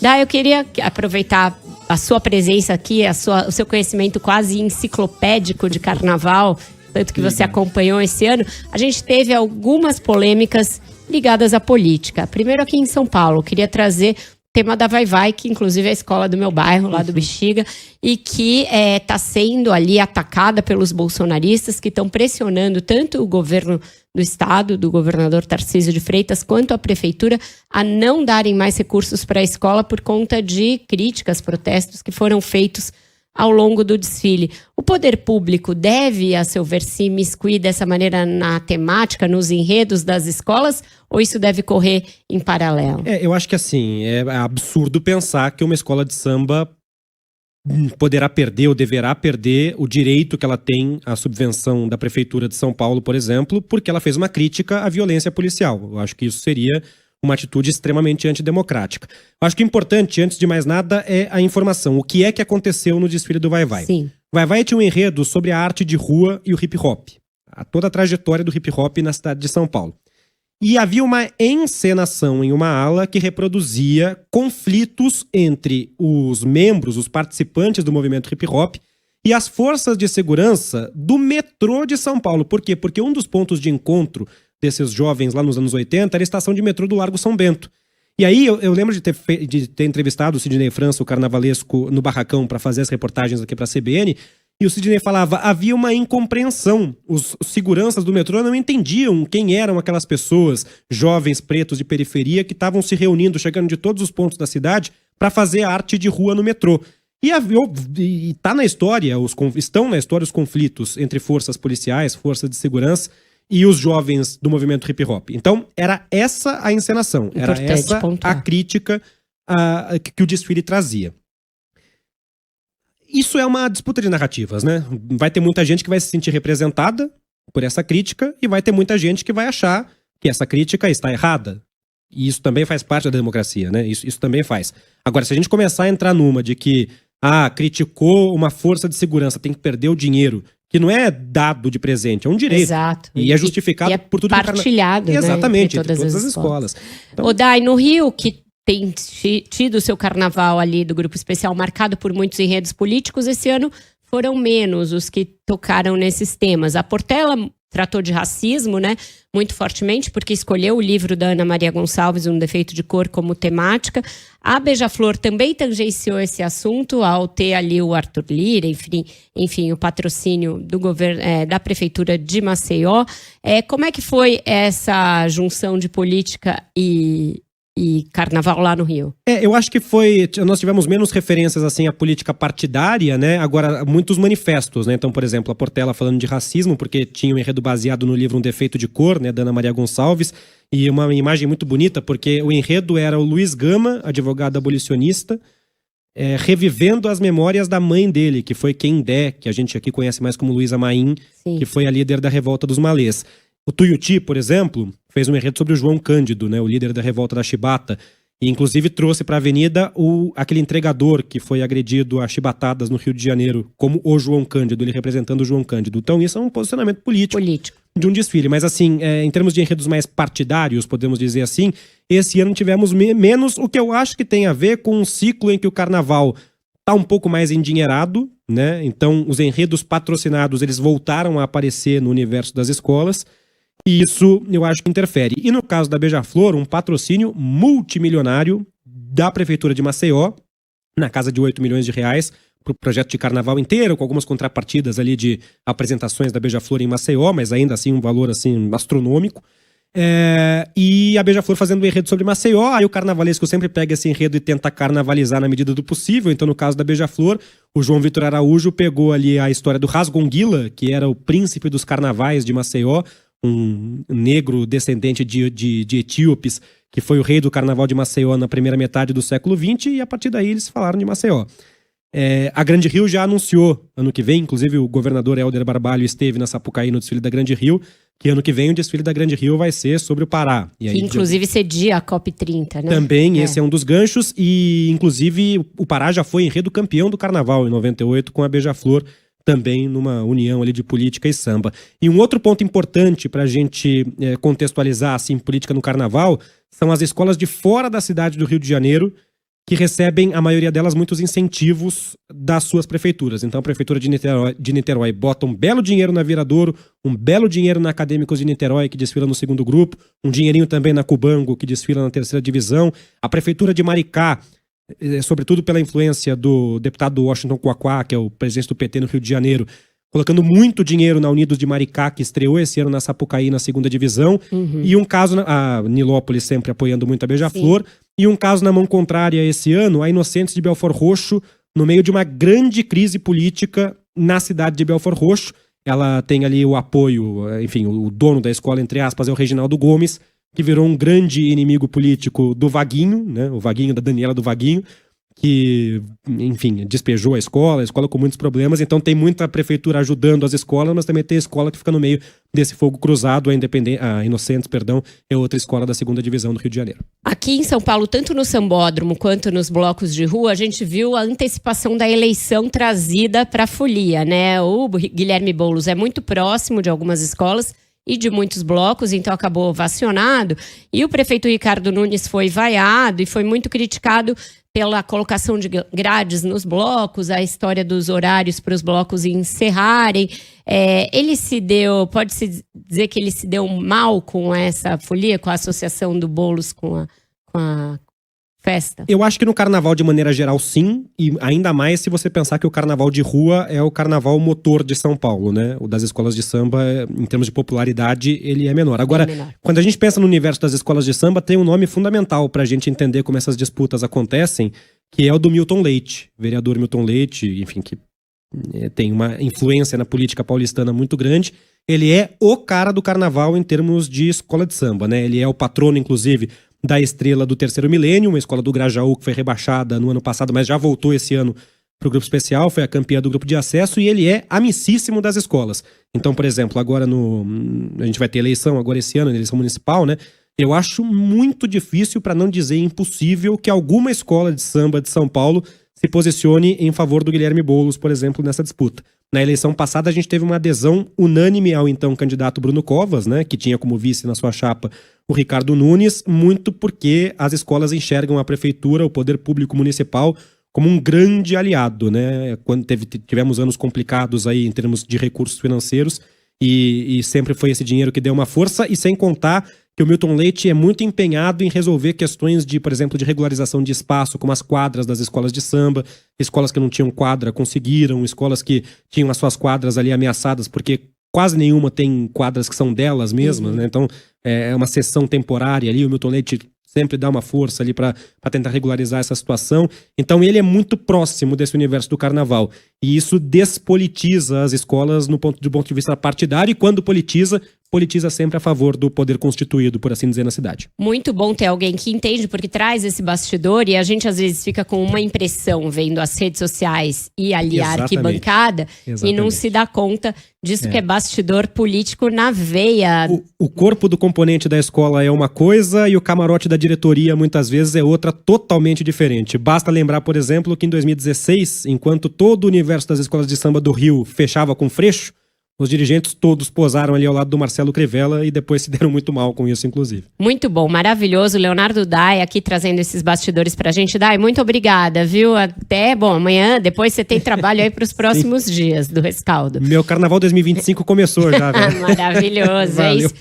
Dá, eu queria aproveitar a sua presença aqui, o seu conhecimento quase enciclopédico de carnaval, tanto que você acompanhou esse ano. A gente teve algumas polêmicas ligadas à política. Primeiro aqui em São Paulo, eu queria trazer o tema da Vai Vai, que inclusive é a escola do meu bairro, lá do Bexiga, e que está sendo ali atacada pelos bolsonaristas que estão pressionando tanto o governo do estado, do governador Tarcísio de Freitas, quanto a prefeitura a não darem mais recursos para a escola por conta de críticas, protestos que foram feitos ao longo do desfile. O poder público deve, a seu ver, se imiscuir dessa maneira na temática, nos enredos das escolas, ou isso deve correr em paralelo? Eu acho que assim, é absurdo pensar que uma escola de samba poderá perder ou deverá perder o direito que ela tem à subvenção da Prefeitura de São Paulo, por exemplo, porque ela fez uma crítica à violência policial. Eu acho que isso seria uma atitude extremamente antidemocrática. Eu acho que o importante, antes de mais nada, é a informação. O que é que aconteceu no desfile do Vai Vai? Sim. Vai Vai tinha um enredo sobre a arte de rua e o hip hop. Toda a trajetória do hip hop na cidade de São Paulo. E havia uma encenação em uma ala que reproduzia conflitos entre os membros, os participantes do movimento hip hop e as forças de segurança do metrô de São Paulo. Por quê? Porque um dos pontos de encontro desses jovens lá nos anos 80 era a estação de metrô do Largo São Bento. E aí eu lembro de ter entrevistado o Sidney França, o carnavalesco, no Barracão para fazer as reportagens aqui para a CBN. E o Sidney falava, havia uma incompreensão. Os seguranças do metrô não entendiam quem eram aquelas pessoas, jovens pretos de periferia, que estavam se reunindo, chegando de todos os pontos da cidade, para fazer arte de rua no metrô. E tá na história, estão na história os conflitos entre forças policiais, forças de segurança e os jovens do movimento hip hop. Então, era essa a encenação, era essa a crítica que o desfile trazia. Isso é uma disputa de narrativas, né? Vai ter muita gente que vai se sentir representada por essa crítica e vai ter muita gente que vai achar que essa crítica está errada. E isso também faz parte da democracia, né? Isso também faz. Agora, se a gente começar a entrar numa de que criticou uma força de segurança, tem que perder o dinheiro, que não é dado de presente, é um direito. Exato. E é justificado por tudo partilhado, né? Exatamente, entre todas as escolas. Então... Dai, no Rio, que tem tido o seu carnaval ali do Grupo Especial marcado por muitos enredos políticos, esse ano foram menos os que tocaram nesses temas. A Portela tratou de racismo, né, muito fortemente, porque escolheu o livro da Ana Maria Gonçalves, Um Defeito de Cor, como temática. A Beija-Flor também tangenciou esse assunto ao ter ali o Arthur Lira, enfim, o patrocínio do governo, da Prefeitura de Maceió. Como é que foi essa junção de política e carnaval lá no Rio? Eu acho que nós tivemos menos referências assim à política partidária, né? Agora, muitos manifestos, né? Então, por exemplo, a Portela falando de racismo, porque tinha um enredo baseado no livro Um Defeito de Cor, né, da Ana Maria Gonçalves, e uma imagem muito bonita, porque o enredo era o Luiz Gama, advogado abolicionista, revivendo as memórias da mãe dele, que foi Quendé, que a gente aqui conhece mais como Luísa Maim, que foi a líder da Revolta dos Malês. O Tuiuti, por exemplo, fez um enredo sobre o João Cândido, né, o líder da Revolta da Chibata, e inclusive trouxe para a avenida aquele entregador que foi agredido a chibatadas no Rio de Janeiro, como o João Cândido, ele representando o João Cândido. Então isso é um posicionamento político de um desfile. Mas assim, em termos de enredos mais partidários, podemos dizer assim, esse ano tivemos menos, o que eu acho que tem a ver com um ciclo em que o carnaval está um pouco mais endinheirado, né? Então os enredos patrocinados, eles voltaram a aparecer no universo das escolas. E isso eu acho que interfere. E no caso da Beija-Flor, um patrocínio multimilionário da Prefeitura de Maceió, na casa de 8 milhões de reais, para o projeto de carnaval inteiro, com algumas contrapartidas ali de apresentações da Beija-Flor em Maceió, mas ainda assim um valor assim astronômico. E a Beija-Flor fazendo um enredo sobre Maceió, aí o carnavalesco sempre pega esse enredo e tenta carnavalizar na medida do possível. Então, no caso da Beija-Flor, o João Vitor Araújo pegou ali a história do Rasgonguila, que era o príncipe dos carnavais de Maceió, um negro descendente de etíopes, que foi o rei do carnaval de Maceió na primeira metade do século XX, e a partir daí eles falaram de Maceió. A Grande Rio já anunciou, ano que vem, inclusive o governador Helder Barbalho esteve na Sapucaí no desfile da Grande Rio, que ano que vem o desfile da Grande Rio vai ser sobre o Pará. E aí, que inclusive cedia a COP30, né? Também, esse é um dos ganchos, e inclusive o Pará já foi enredo campeão do carnaval em 98 com a Beija-Flor, também numa união ali de política e samba. E um outro ponto importante para a gente contextualizar assim, política no carnaval são as escolas de fora da cidade do Rio de Janeiro que recebem, a maioria delas, muitos incentivos das suas prefeituras. Então a prefeitura de Niterói bota um belo dinheiro na Viradouro, um belo dinheiro na Acadêmicos de Niterói, que desfila no segundo grupo, um dinheirinho também na Cubango, que desfila na terceira divisão. A prefeitura de Maricá, sobretudo pela influência do deputado Washington Quaquá, que é o presidente do PT no Rio de Janeiro, colocando muito dinheiro na Unidos de Maricá, que estreou esse ano na Sapucaí, na segunda divisão. E um caso, a Nilópolis sempre apoiando muito a Beija-Flor. E um caso na mão contrária esse ano, a Inocentes de Belford Roxo, no meio de uma grande crise política na cidade de Belford Roxo. Ela tem ali o apoio, enfim, o dono da escola, entre aspas, é o Reginaldo Gomes, que virou um grande inimigo político do Vaguinho, né? O Vaguinho, da Daniela do Vaguinho, que, enfim, despejou a escola com muitos problemas. Então tem muita prefeitura ajudando as escolas, mas também tem escola que fica no meio desse fogo cruzado. A Inocentes, é outra escola da segunda divisão do Rio de Janeiro. Aqui em São Paulo, tanto no Sambódromo quanto nos blocos de rua, a gente viu a antecipação da eleição trazida para a folia, né? O Guilherme Boulos é muito próximo de algumas escolas e de muitos blocos, então acabou ovacionado. E o prefeito Ricardo Nunes foi vaiado e foi muito criticado pela colocação de grades nos blocos, a história dos horários para os blocos encerrarem. Pode-se dizer que ele se deu mal com essa folia, com a associação do Boulos com a festa? Eu acho que no carnaval, de maneira geral, sim. E ainda mais se você pensar que o carnaval de rua é o carnaval motor de São Paulo, né? O das escolas de samba, em termos de popularidade, ele é menor. Agora, quando a gente pensa no universo das escolas de samba, tem um nome fundamental pra gente entender como essas disputas acontecem, que é o do Milton Leite. Vereador Milton Leite, enfim, que tem uma influência na política paulistana muito grande. Ele é o cara do carnaval em termos de escola de samba, né? Ele é o patrono, inclusive, da Estrela do Terceiro Milênio, uma escola do Grajaú que foi rebaixada no ano passado, mas já voltou esse ano para o grupo especial, foi a campeã do grupo de acesso, e ele é amicíssimo das escolas. Então, por exemplo, agora a gente vai ter eleição agora esse ano, eleição municipal, né? Eu acho muito difícil, para não dizer impossível, que alguma escola de samba de São Paulo se posicione em favor do Guilherme Boulos, por exemplo, nessa disputa. Na eleição passada, a gente teve uma adesão unânime ao então candidato Bruno Covas, né, que tinha como vice na sua chapa o Ricardo Nunes, muito porque as escolas enxergam a prefeitura, o poder público municipal, como um grande aliado, né? Quando tivemos anos complicados aí em termos de recursos financeiros, e sempre foi esse dinheiro que deu uma força, e sem contar que o Milton Leite é muito empenhado em resolver questões de, por exemplo, de regularização de espaço, como as quadras das escolas de samba. Escolas que não tinham quadra conseguiram, escolas que tinham as suas quadras ali ameaçadas, porque quase nenhuma tem quadras que são delas mesmas, né? Então é uma sessão temporária ali, o Milton Leite sempre dá uma força ali para tentar regularizar essa situação. Então ele é muito próximo desse universo do carnaval. E isso despolitiza as escolas do ponto de vista partidário, e quando politiza sempre a favor do poder constituído, por assim dizer, na cidade. Muito bom ter alguém que entende, porque traz esse bastidor, e a gente às vezes fica com uma impressão vendo as redes sociais e ali a arquibancada, e não se dá conta disso que é bastidor político na veia. O corpo do componente da escola é uma coisa e o camarote da diretoria muitas vezes é outra totalmente diferente. Basta lembrar, por exemplo, que em 2016, enquanto todo o universo das escolas de samba do Rio fechava com Freixo, os dirigentes todos posaram ali ao lado do Marcelo Crivella e depois se deram muito mal com isso, inclusive. Muito bom, maravilhoso. Leonardo Dai aqui trazendo esses bastidores pra gente. Dai, muito obrigada, viu? Amanhã, depois você tem trabalho aí pros próximos dias do Rescaldo. Meu Carnaval 2025 começou já, velho. Maravilhoso, é isso.